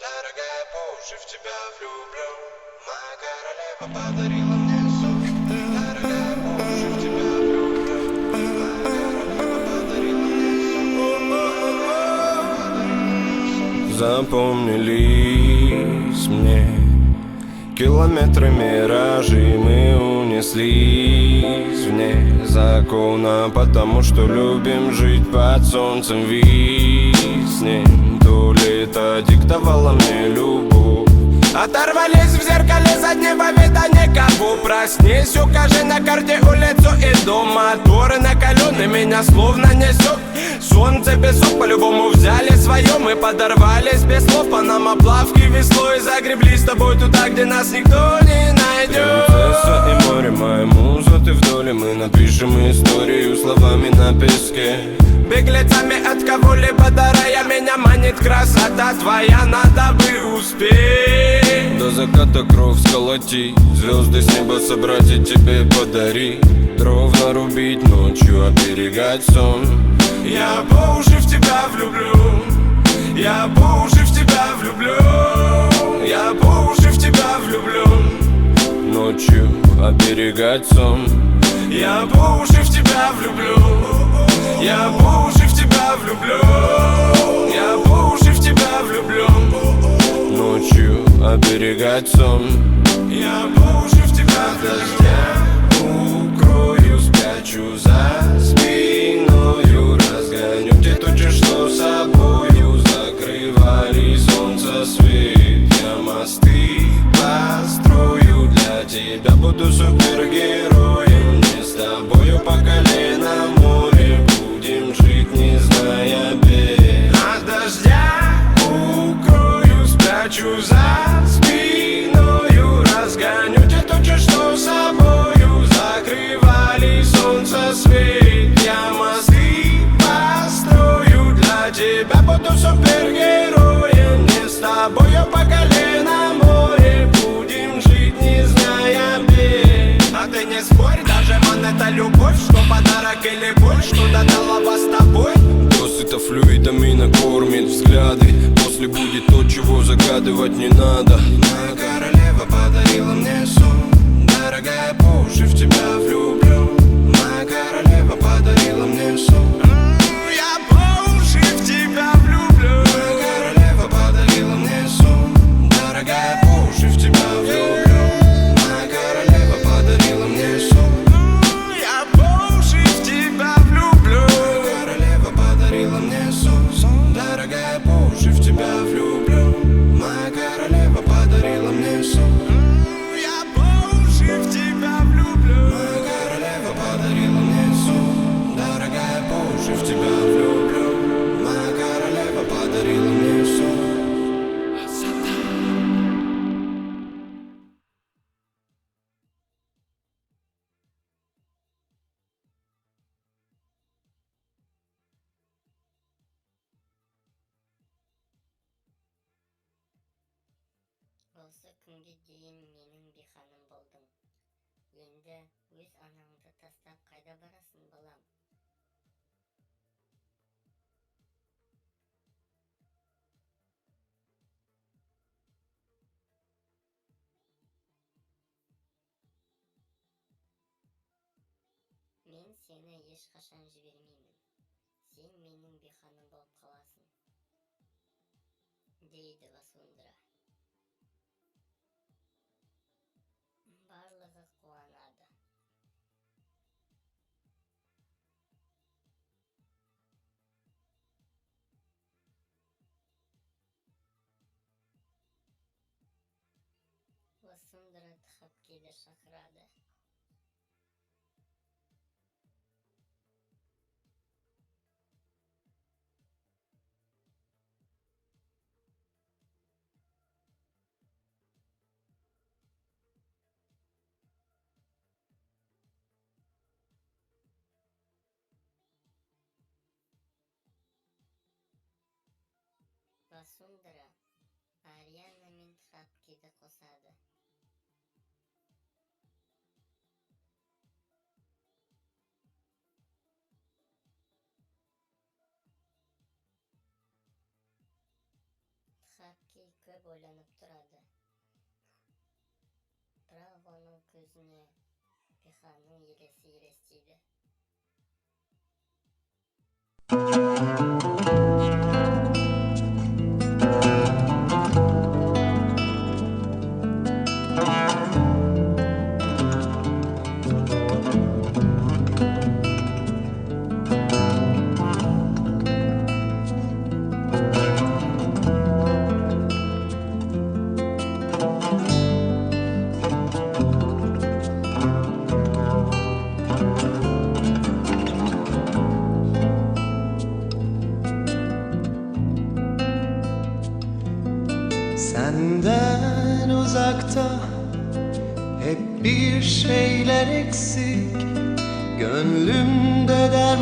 Дорогая, по уши в тебя влюблю. Моя королева подарила мне сон. Дорогая, по уши в тебя влюблю. Моя королева подарила мне сон. Запомнились мне километры миражей, мы унеслись вне закона, потому что любим жить под солнцем виснем. То лето диктовало мне любовь. Оторвались в зеркале заднего вида никого. Проснись, укажи на карте улицу и дом. Моторы накалены, меня словно несет. Солнце, песок, по-любому взяли свое. Мы подорвались без слов, по нам оплавки веслой. Загребли с тобой туда, где нас никто не найдет. Принцесса и море, моя муза, ты в доле. Мы напишем историю словами на песке. Беглецами от кого-либо дарая, меня манит красота твоя, надо бы успеть. До заката кровь сколотить, звезды с неба собрать и тебе подарить. Дров нарубить ночью, оберегать сон. Я по уши в тебя влюблю. Я по уши в тебя влюблю. Я по уши в тебя влюблю. Ночью оберегать сон. Я по уши в тебя влюблю. Я по уши в тебя влюблю. Я по уши в тебя влюблю. Ночью оберегать сон. Я по уши в тебя дождя укрою, спрячу за спиною. Разгоню те тучи, что собою закрывали солнце свет. Я мосты построю для тебя, буду супергероем. Не с тобою по колено море, будем жить, не зная бед. От дождя укрою, спрячу за спиною. Разгоню те тучи, что собою закрывали солнце свет. Я мосты построю для тебя, буду супергероем. Не с тобою по колено море, будем жить, не зная бед. А ты не спорь, даже монета любовь, что подарок или боль, что додала вас с тобой. Досыта флюидами накормит взгляды. После будет то, чего загадывать не надо. Моя королева подарила мне сон. Дорогая, по уши в тебя влюблю. Моя королева подарила мне сон. Я по уши в тебя влюблю. Моя королева подарила мне сон. Дорогая, по уши в тебя влюблю. Моя королева подарила мне сон. Я по уши в тебя влюблю. Моя королева подарила мне сон. Дорогая, по уши в тебя влюблю. Моя королева подарила мне сон. Я по уши в тебя влюблю. Моя королева подарила мне сон. Дорогая, по уши в тебя влюблю. Моя королева подарила мне сон. Осы күнге дейін менің биханым болдың. Енді өз анаңды тастап қайда барасың, балам? Мен сені ешқашан жібермеймін. Сен менің биханым болып қаласың, дейді Васундра. Барлығы қуанады. Васундра Тхапкиді шақырады. Васундра Ариана мен Тхапкиді қосады. Biroq ko'p o'ylanib turadi. Biroq uning ko'zini Bihaning yelesi elestiydi. Senden uzakta hep bir şeyler eksik, gönlümde derman